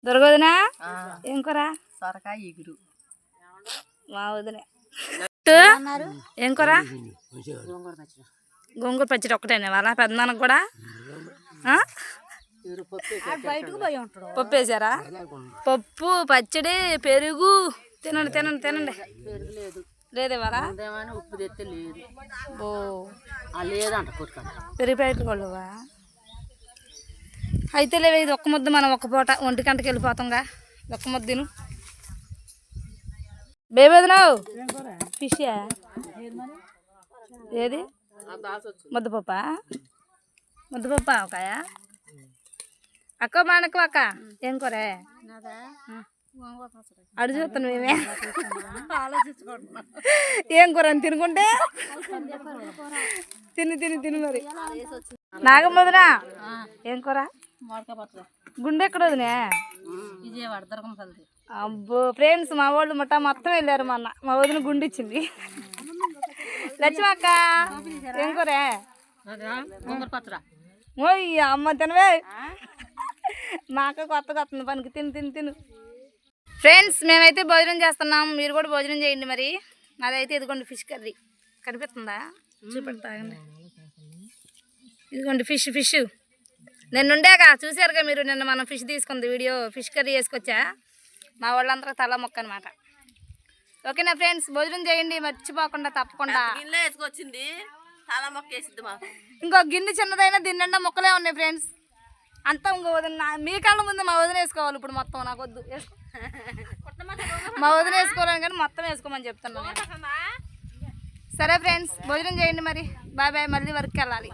దొరకదునా ఏం కూర? సొరకాయ ఎగురు. మా వదినే ఏం కూర? గోంగూర పచ్చడి ఒక్కటేనే వాళ్ళ పెద్దనాన్నకు కూడా పప్పు వేసారా? పప్పు పచ్చడి పెరుగు తినండి తినండి తినండి. లేదే వాళ్ళ ఉప్పు తెస్తే లేదు. ఓ లేదంట పెరుగు ప్యాకెట్లు కొడువా అయితే లేవు. ఇది ఒక్క ముద్ద మనం ఒక్క పూట 1 గంటకి వెళ్ళిపోతాంగా. ఒక్క ముద్ద తిను. బేబేదినావు ఫిష్ ఏది? ముద్దపప్ప ముద్దపప్ప అవకాయ అక్క మానకు అక్క ఏం కూర? అడు చూస్తాను మేమే ఏం కూర అని తినుకుంటే తిని తిని తిని మరి. నాగమ్మదినా ఏం కూర? గుండె ఎక్కడ వదినే? అబ్బో ఫ్రెండ్స్ మా వాళ్ళు మొత్తం వెళ్ళారు మొన్న. మా వదిన గుండె ఇచ్చింది. లక్ష్మక్క ఏం కూర? ఓయ్ అమ్మ తినవే. మా అక్క కొత్తగా వస్తుంది పనికి. తిను తిను తిను. ఫ్రెండ్స్ మేమైతే భోజనం చేస్తున్నాం. మీరు కూడా భోజనం చేయండి మరి. నాదైతే ఇదిగోండి ఫిష్ కర్రీ. కనిపిస్తుందా? చూపెడతాయండి. ఇదిగోండి ఫిష్ ఫిష్ నిన్నుండేగా చూసారుగా మీరు. నిన్న మనం ఫిష్ తీసుకుంది వీడియో. Fish curry వేసుకొచ్చా. మా వాళ్ళందరూ తల మొక్క అనమాట. ఓకేనా ఫ్రెండ్స్ భోజనం చేయండి మర్చిపోకుండా తప్పకుండా. వేసుకొచ్చింది తల మొక్క వేసిద్ది మాకు. ఇంకో గిన్నె చిన్నదైనా దీని నిండా మొక్కలే ఉన్నాయి ఫ్రెండ్స్. అంతా ఇంకో వదిన మీ కళ్ళ ముందు మా వదిన వేసుకోవాలి ఇప్పుడు మొత్తం. నాకు వద్దు వేసుకో. మా వదిన వేసుకోవాలని కానీ మొత్తం వేసుకోమని చెప్తున్నాను. సరే ఫ్రెండ్స్ భోజనం చేయండి మరి. Bye bye. మళ్ళీ వర్క్కి వెళ్ళాలి.